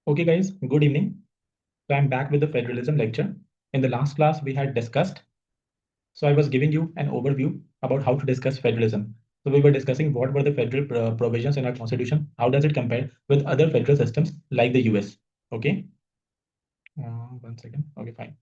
Okay, guys, good evening. So I'm back with the federalism lecture. In the last class, we had discussed. So I was giving you an overview about how to discuss federalism. So we were discussing what were the federal provisions in our constitution. How does it compare with other federal systems like the US? Okay. 1 second. Okay, fine.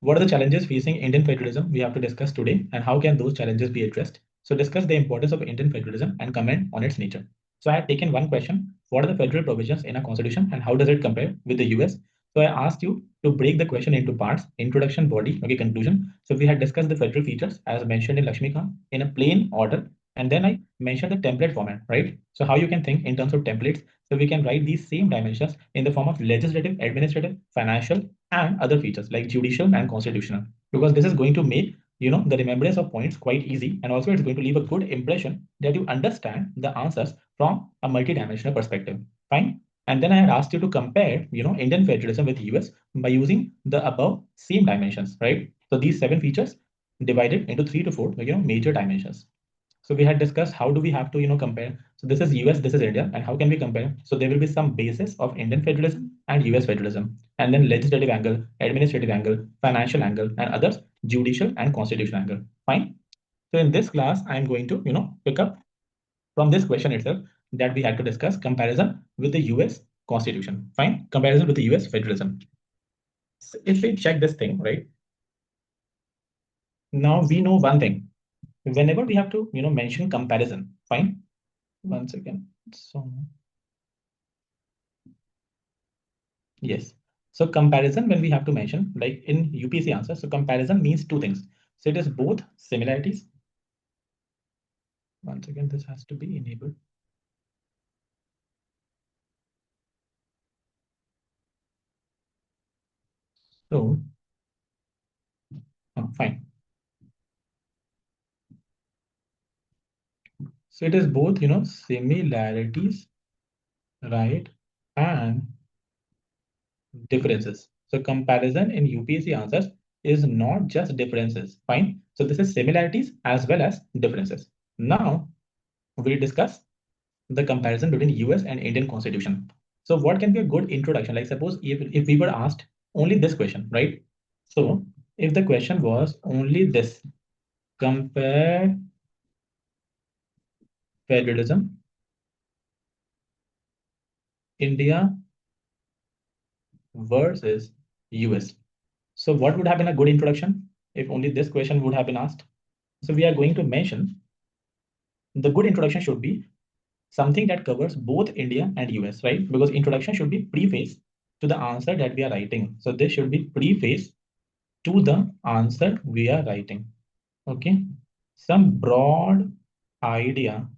What are the challenges facing Indian federalism we have to discuss today, and how can those challenges be addressed? So discuss the importance of Indian federalism and comment on its nature. So I had taken one question: what are the federal provisions in our constitution, and how does it compare with the US? So I asked you to break the question into parts: introduction, body, okay, conclusion. So we had discussed the federal features as mentioned in Lakshmikant in a plain order, and then I mentioned the template format, right? So how you can think in terms of templates. So we can write these same dimensions in the form of legislative, administrative, financial, and other features like judicial and constitutional, because this is going to make the remembrance of points quite easy, and also it's going to leave a good impression that you understand the answers from a multidimensional perspective. Fine. And then I had asked you to compare Indian federalism with US by using the above same dimensions, right? So these 7 features divided into 3 to 4 major dimensions. So we had discussed how do we have to compare. So this is US, this is India, and how can we compare? So there will be some basis of Indian federalism and US federalism, and then legislative angle, administrative angle, financial angle, and others judicial and constitutional angle. Fine. So in this class, I'm going to pick up from this question itself that we had to discuss comparison with the US Constitution. Fine. Comparison with the US federalism. So if we check this thing, right? Now we know one thing. Whenever we have to mention comparison, fine. 1 second. So yes. So comparison, when we have to mention, like in UPSC answer, so comparison means 2 things. So it is both similarities. Once again, this has to be enabled. So, fine. So it is both, similarities, right, and differences. So comparison in UPSC answers is not just differences. Fine. So this is similarities as well as differences. Now we'll discuss the comparison between US and Indian constitution. So what can be a good introduction? Like suppose if we were asked only this question, right? So if the question was only this, compare federalism, India versus US. So what would have been a good introduction if only this question would have been asked? So we are going to mention the good introduction should be something that covers both India and US, right? Because introduction should be preface to the answer that we are writing. So this should be preface to the answer we are writing. Okay. Some broad idea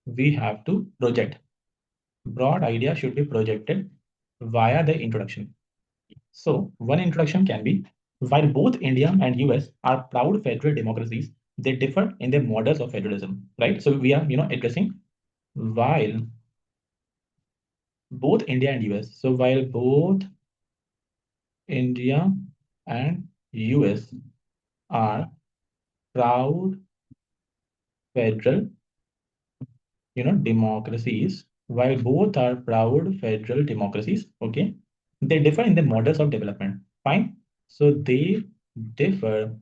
we have to project. Broad idea should be projected via the introduction. So one introduction can be, while both India and US are proud federal democracies, they differ in their models of federalism, right? So we are, addressing while both India and US. So while both India and US are proud federal, democracies, while both are proud federal democracies, okay, they differ in the models of development. Fine. So they differ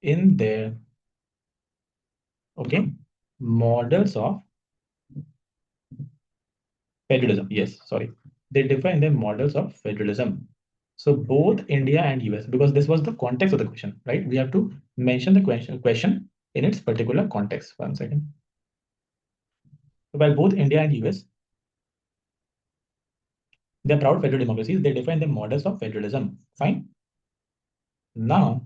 in their, okay, models of federalism. Yes, sorry. They differ in their models of federalism. So both India and US, because this was the context of the question, right? We have to mention the question in its particular context. 1 second. So while both India and US, they're proud federal democracies, they differ in the models of federalism. Fine. Now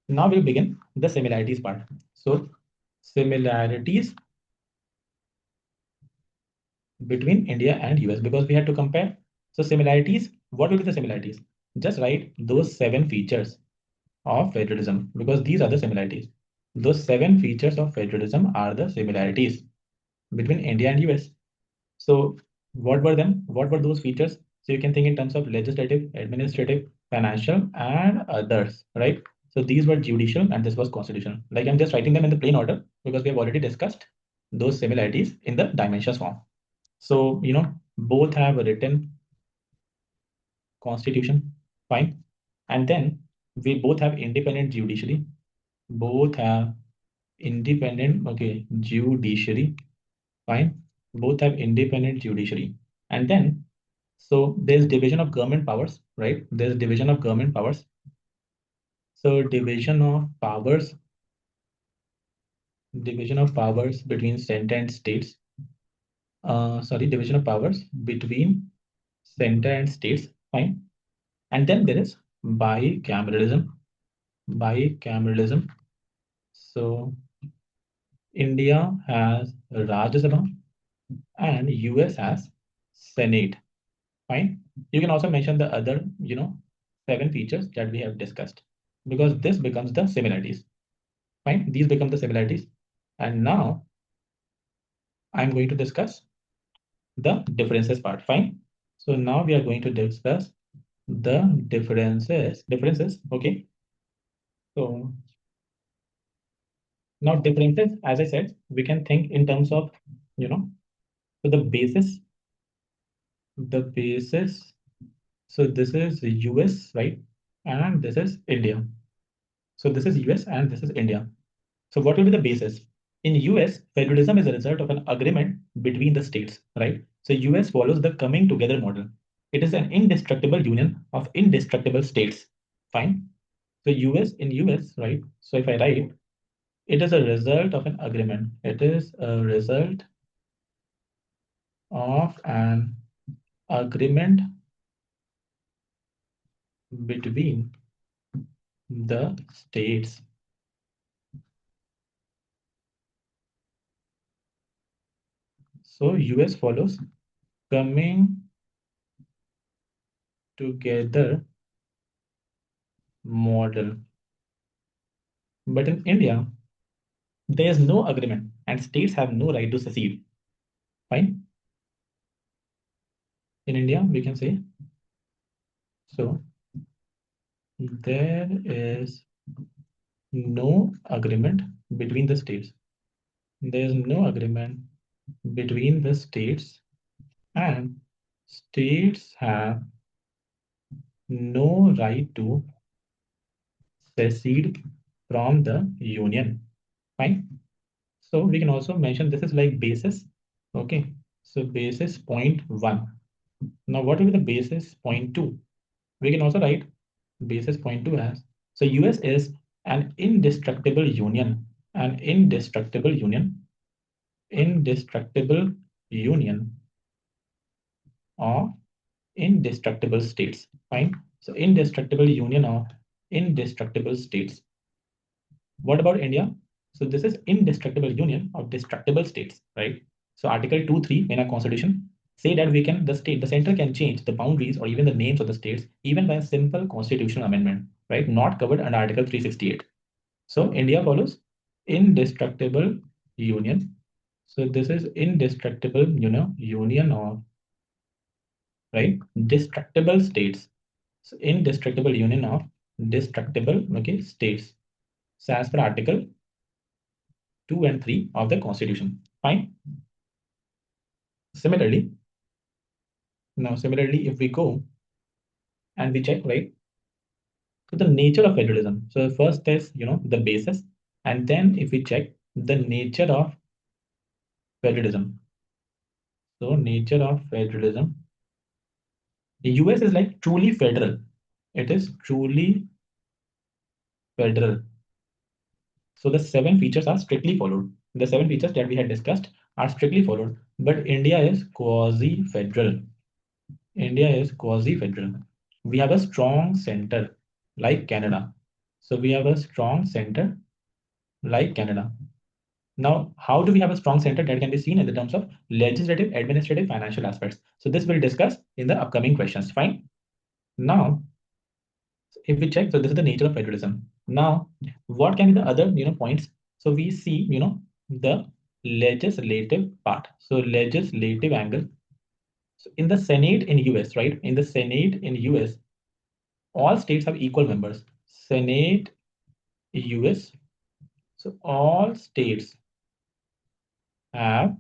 we'll begin the similarities part. So similarities between India and US, because we had to compare. So similarities, what will be the similarities? Just write those 7 features of federalism, because these are the similarities. Those 7 features of federalism are the similarities between India and US. So what were them? What were those features? So you can think in terms of legislative, administrative, financial, and others, right? So these were judicial and this was constitutional. Like I'm just writing them in the plain order because we have already discussed those similarities in the dimensions form. So, both have a written constitution, fine. And then we both have independent judiciary, both have independent, okay, judiciary, fine. Both have independent judiciary. And then, so there's division of government powers, right? There's division of government powers. So division of powers between center and states. Division of powers between center and states, fine. And then there is bicameralism. Bicameralism. So India has Rajya Sabha and US has Senate. Fine. You can also mention the other, 7 features that we have discussed because this becomes the similarities. Fine. These become the similarities. And now I'm going to discuss the differences part. Fine. So now we are going to discuss the differences. Okay. So now differences, as I said, we can think in terms of, so the basis. So this is US, right? And this is India. So this is US and this is India. So what will be the basis? In US, federalism is a result of an agreement between the states, right? So US follows the coming together model. It is an indestructible union of indestructible states. Fine. So US, right? So if I write, it is a result of an agreement. It is a result of an agreement between the states. So US follows coming together model. But in India, there is no agreement and states have no right to secede. Fine. In India, we can say, so there is no agreement between the states. There is no agreement between the states and states have no right to secede from the union. Fine. So we can also mention this is like basis. Okay. So basis 0.1. Now what will be the basis 0.2? We can also write basis 0.2 as, so US is an indestructible union, indestructible union of indestructible states. Fine. So indestructible union of indestructible states. What about India? So this is indestructible union of destructible states, right? So Article 2(3) in our constitution say that the center can change the boundaries or even the names of the states even by a simple constitutional amendment, right? Not covered under Article 368. So India follows indestructible union. So this is indestructible, union of, right, destructible states. So indestructible union of destructible, okay, states. So as per Article 2 and 3 of the Constitution. Fine. Similarly, if we go and we check, right, so the nature of federalism. So first is, the basis, and then if we check the nature of federalism. So nature of federalism. The US is like truly federal. It is truly federal. So the 7 features are strictly followed. The 7 features that we had discussed are strictly followed, but India is quasi-federal. India is quasi-federal. We have a strong center like Canada. So we have a strong center like Canada. Now, how do we have a strong center? That can be seen in the terms of legislative, administrative, financial aspects. So this we'll discuss in the upcoming questions. Fine. Now, if we check, so this is the nature of federalism. Now, what can be the other, points? So we see, the legislative part. So legislative angle. So in the Senate in US, right? In the Senate in US, all states have equal members. Senate US. So all states have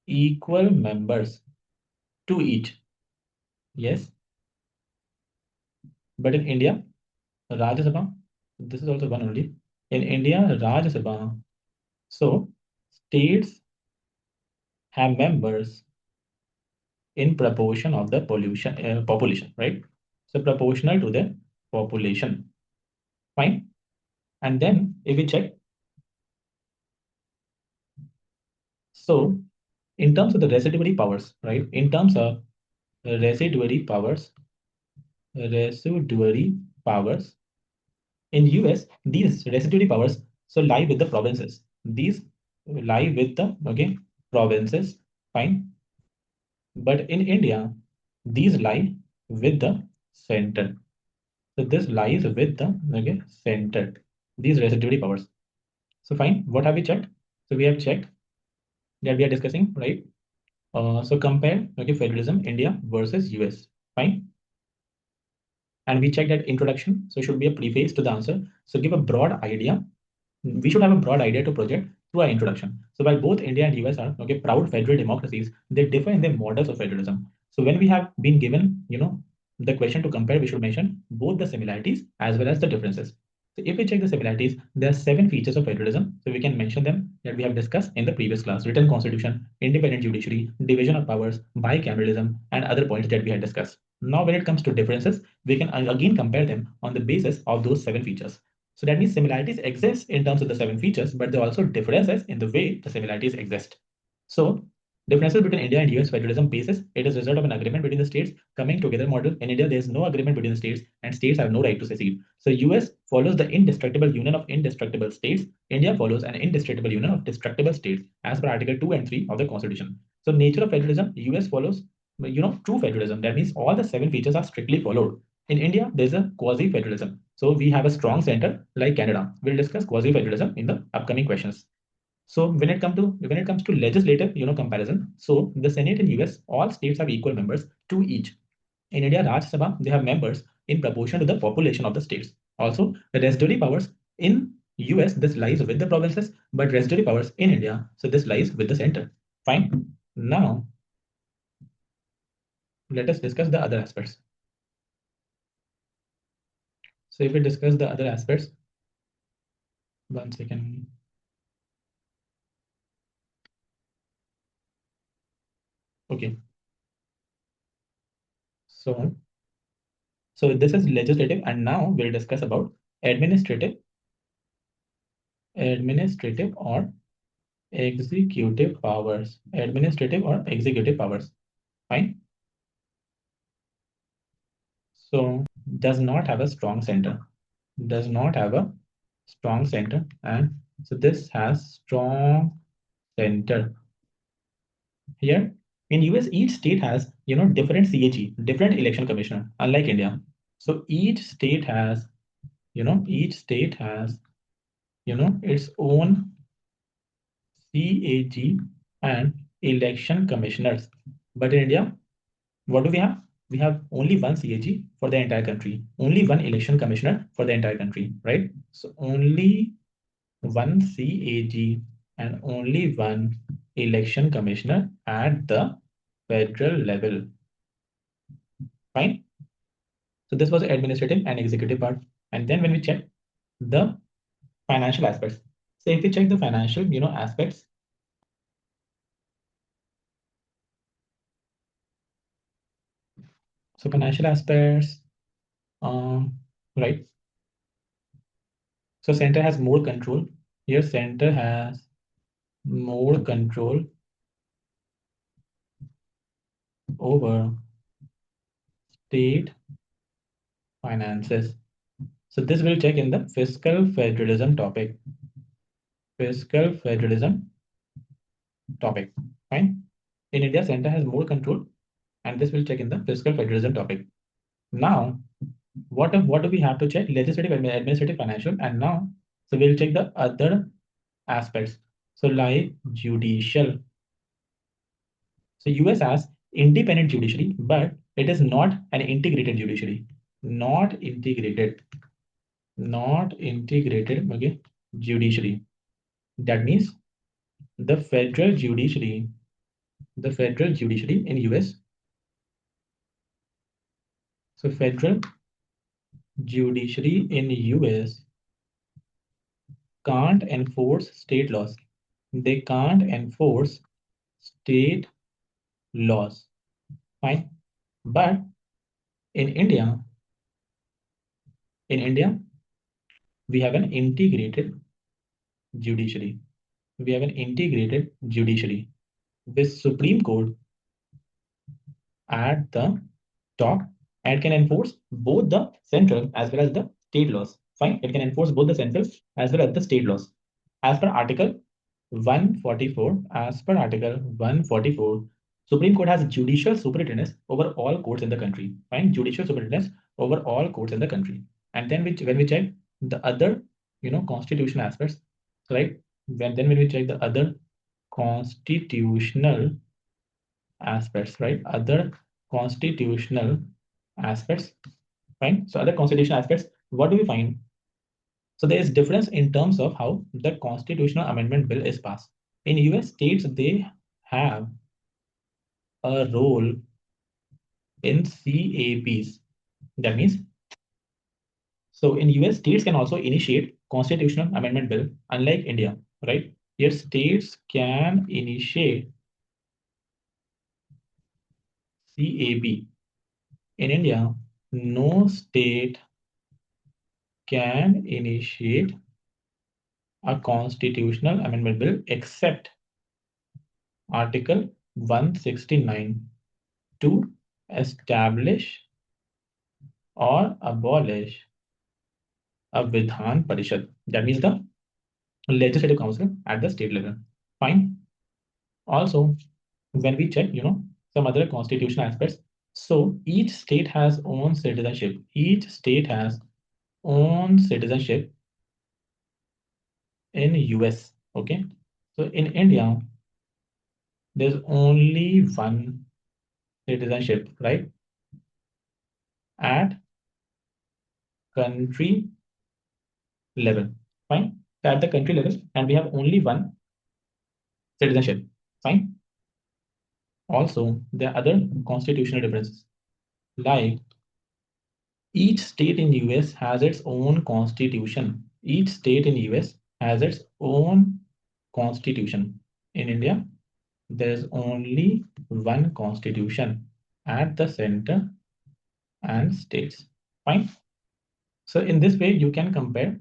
equal members to each. Yes. But in India, Rajya Sabha, this is also one only. In India, Rajya Sabha, so states have members in proportion of the population, right? So proportional to the population. Fine. And then if we check, so in terms of the residuary powers, right? In terms of residuary powers, residuary powers in US, these residuary powers so lie with the provinces. These lie with the provinces. Fine. But in India, these lie with the center. So this lies with the center. These residuary powers. So fine. What have we checked? So we have checked that we are discussing, right? So compare federalism India versus US. Fine. And we checked that introduction. So should be a preface to the answer. So give a broad idea. We should have a broad idea to project through our introduction. So while both India and US are proud federal democracies, they differ in their models of federalism. So when we have been given, the question to compare, we should mention both the similarities as well as the differences. So if we check the similarities, there are 7 features of federalism. So we can mention them that we have discussed in the previous class: written constitution, independent judiciary, division of powers, bicameralism, and other points that we had discussed. Now, when it comes to differences, we can again compare them on the basis of those 7 features. So that means similarities exist in terms of the 7 features, but there are also differences in the way the similarities exist. So differences between India and US federalism basis, it is a result of an agreement between the states coming together model. In India, there is no agreement between the states and states have no right to secede. So US follows the indestructible union of indestructible states. India follows an indestructible union of destructible states as per Article 2 and 3 of the Constitution. So nature of federalism, US follows true federalism. That means all the 7 features are strictly followed. In India, there's a quasi-federalism. So we have a strong center like Canada. We'll discuss quasi-federalism in the upcoming questions. So when it comes to legislative, comparison, so the Senate in US, all states have equal members to each. In India, Rajya Sabha, they have members in proportion to the population of the states. Also, the residuary powers in US, this lies with the provinces, but residuary powers in India, so this lies with the center. Fine. Now, let us discuss the other aspects. So if we discuss the other aspects, 1 second. Okay. So this is legislative, and now we'll discuss about administrative, administrative or executive powers. Administrative or executive powers. Fine. So does not have a strong center. Does not have a strong center, and so this has strong center. Here in US, each state has different CAG, different election commissioner, unlike India. So each state has its own CAG and election commissioners. But in India, what do we have? We have only one CAG for the entire country, only one election commissioner for the entire country, right? So only one CAG and only one election commissioner at the federal level. Fine. So this was the administrative and executive part. And then when we check the financial aspects. So if we check the financial, aspects, so financial aspects, right? So center has more control. Here center has more control over state finances. So this will check in the fiscal federalism topic. Fiscal federalism topic. Fine. In India, center has more control, and this will check in the fiscal federalism topic. Now, what do we have to check? Legislative, administrative, financial, and now, so we'll check the other aspects. So like judicial. So US has independent judiciary, but it is not an integrated judiciary. Not integrated. Not integrated, judiciary. That means the federal judiciary in US. So federal judiciary in US can't enforce state laws. They can't enforce state laws. Fine. But in India, in India, we have an integrated judiciary. We have an integrated judiciary with Supreme Court at the top and can enforce both the central as well as the state laws. Fine, it can enforce both the central as well as the state laws. As per Article 144, Supreme Court has judicial superintendence over all courts in the country. Fine, judicial superintendence over all courts in the country. And then when we check the other, constitutional aspects, right? When we check the other constitutional aspects, right? Other constitutional aspects, fine. So other constitutional aspects, what do we find? So there is difference in terms of how the constitutional amendment bill is passed. In US states, they have a role in CAPs. That means, so in US states can also initiate constitutional amendment bill, unlike India, right? Here states can initiate CAB. In India, no state can initiate a constitutional amendment bill except Article 169 to establish or abolish a Vidhan Parishad. That means the legislative council at the state level. Fine. Also, when we check, some other constitutional aspects. So each state has own citizenship. Each state has own citizenship in US. Okay. So in India, there's only one citizenship, right? At country level. Fine. So at the country level, and we have only one citizenship. Fine. Also, there are other constitutional differences. Like each state in US has its own constitution. Each state in US has its own constitution. In India, there is only one constitution at the center and states. Fine. So in this way, you can compare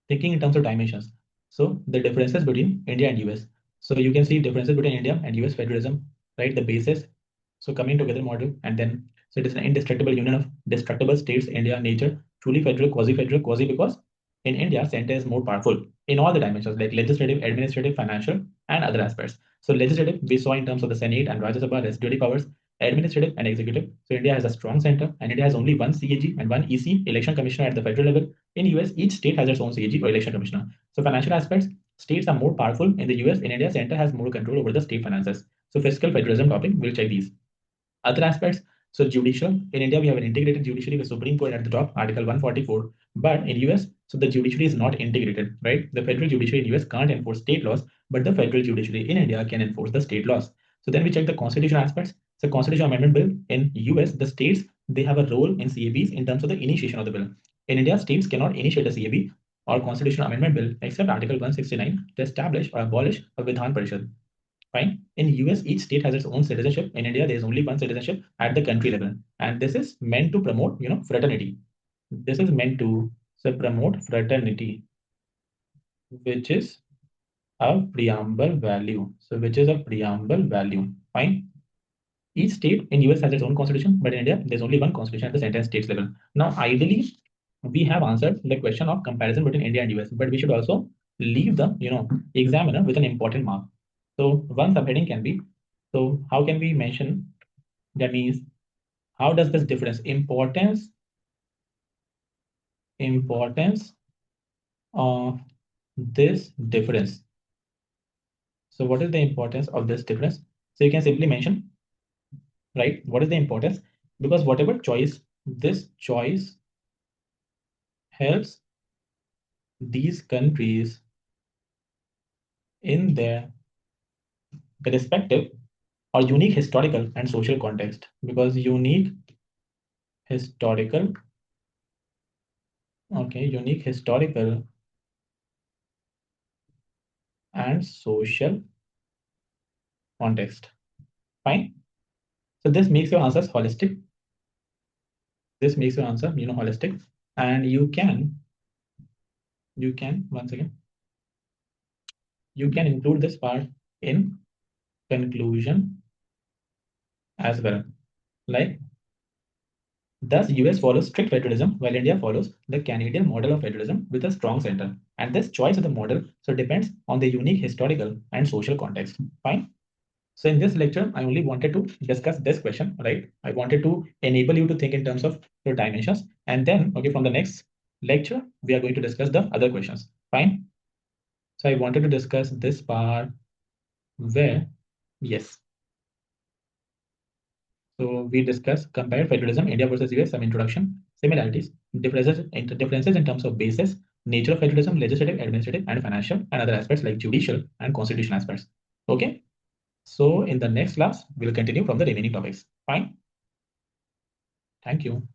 thinking in terms of dimensions. So the differences between India and US. So you can see differences between India and US federalism, right? The basis. So coming together model, and then so it is an indestructible union of destructible states, India, nature, truly federal, quasi because in India, center is more powerful in all the dimensions like legislative, administrative, financial, and other aspects. So legislative, we saw in terms of the Senate and Rajya Sabha as duty powers, administrative and executive. So India has a strong center, and India has only one CAG and one EC, election commissioner at the federal level. In US, each state has its own CAG or election commissioner. So financial aspects, states are more powerful in the US. In India, center has more control over the state finances. So fiscal federalism topic, we'll check these. Other aspects, so judicial, in India, we have an integrated judiciary with Supreme Court at the top, Article 144. But in US, so the judiciary is not integrated, right? The federal judiciary in US can't enforce state laws, but the federal judiciary in India can enforce the state laws. So then we check the constitutional aspects. So constitutional amendment bill in US, the states, they have a role in CABs in terms of the initiation of the bill. In India, states cannot initiate a CAB or constitutional amendment bill except Article 169 to establish or abolish a Vidhan Parishad. Fine. In US, each state has its own citizenship. In India, there is only one citizenship at the country level, and this is meant to promote, fraternity. This is meant to promote fraternity, which is a preamble value. So, which is a preamble value. Fine. Each state in US has its own constitution, but in India, there's only one constitution at the center and states level. Now, ideally, we have answered the question of comparison between India and US, but we should also leave the, examiner with an important mark. So one subheading can be, so how can we mention, that means how does this difference, importance of this difference. So what is the importance of this difference? So you can simply mention, right, what is the importance? Because whatever choice, this choice helps these countries in their respective or unique historical and social context, because unique historical, okay, unique historical and social context. Fine. So this makes your answers holistic. This makes your answer, holistic, and you can once again, you can include this part in conclusion as well. Like, thus, US follows strict federalism while India follows the Canadian model of federalism with a strong center. And this choice of the model so depends on the unique historical and social context. Fine. So in this lecture, I only wanted to discuss this question, right? I wanted to enable you to think in terms of your dimensions. And then, okay, from the next lecture, we are going to discuss the other questions. Fine. So I wanted to discuss this part where, yes. So we discuss compare federalism, India versus US, some introduction, similarities, differences in terms of basis, nature of federalism, legislative, administrative, and financial, and other aspects like judicial and constitutional aspects. Okay. So in the next class, we'll continue from the remaining topics. Fine. Thank you.